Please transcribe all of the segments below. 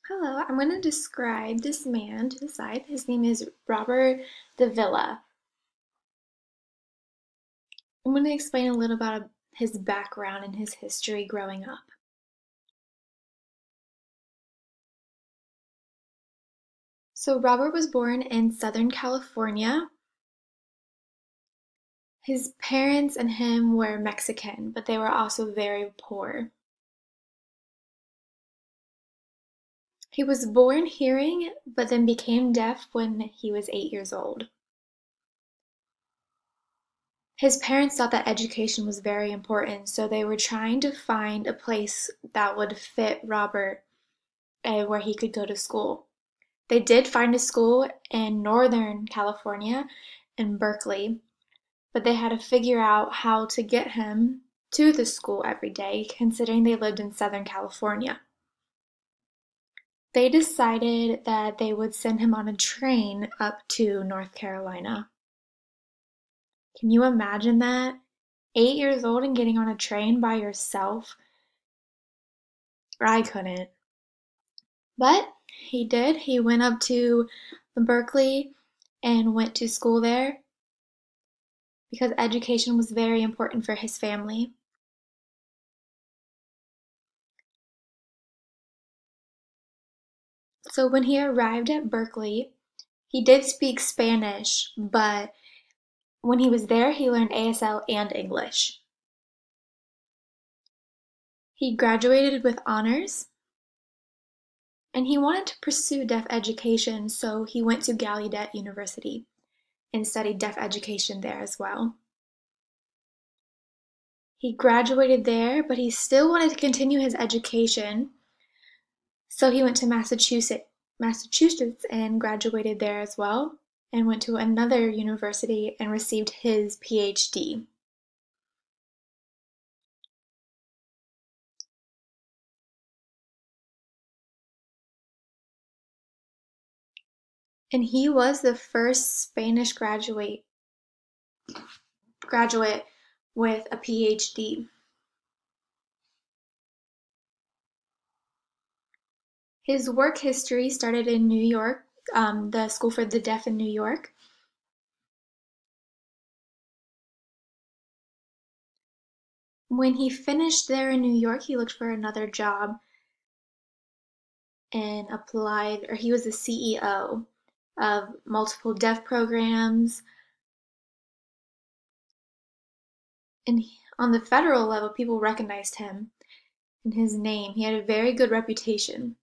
Hello, I'm going to describe this man to the side. His name is Robert Davila. I'm going to explain a little about his background and his history growing up. So Robert was born in Southern California. His parents and him were Mexican, but they were also very poor. He was born hearing, but then became deaf when he was 8 years old. His parents thought that education was very important, so they were trying to find a place that would fit Robert where he could go to school. They did find a school in Northern California in Berkeley, but they had to figure out how to get him to the school every day, considering they lived in Southern California. They decided that they would send him on a train up to North Carolina. Can you imagine that? 8 years old and getting on a train by yourself? I couldn't. But he did. He went up to Berkeley and went to school there because education was very important for his family. So when he arrived at Berkeley, he did speak Spanish, but when he was there, he learned ASL and English. He graduated with honors, and he wanted to pursue deaf education, so he went to Gallaudet University and studied deaf education there as well. He graduated there, but he still wanted to continue his education, so he went to Massachusetts and graduated there as well, and went to another university and received his PhD. And he was the first Spanish graduate with a PhD. His work history started in New York, the School for the Deaf in New York. When he finished there in New York, he looked for another job and applied, or he was the CEO of multiple deaf programs. And on the federal level, people recognized him and his name. He had a very good reputation.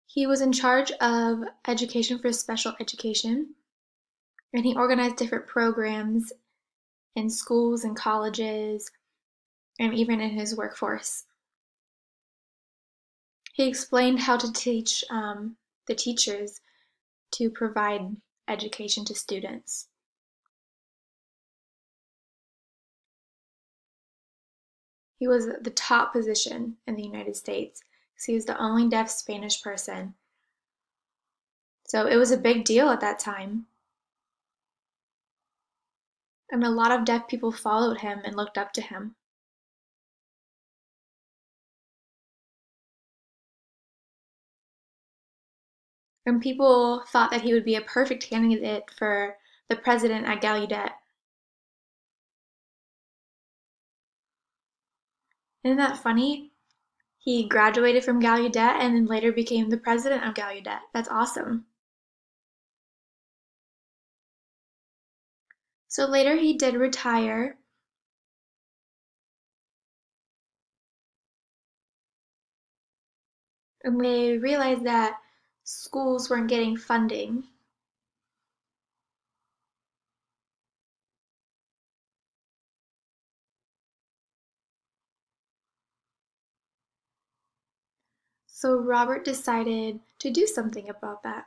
He was in charge of education for special education, and he organized different programs in schools and colleges, and even in his workforce. He explained how to teach the teachers to provide education to students. He was the top position in the United States because he was the only deaf Spanish person. So it was a big deal at that time. And a lot of deaf people followed him and looked up to him. And people thought that he would be a perfect candidate for the president at Gallaudet. Isn't that funny? He graduated from Gallaudet and then later became the president of Gallaudet. That's awesome. So later he did retire, and they realized that schools weren't getting funding. So Robert decided to do something about that.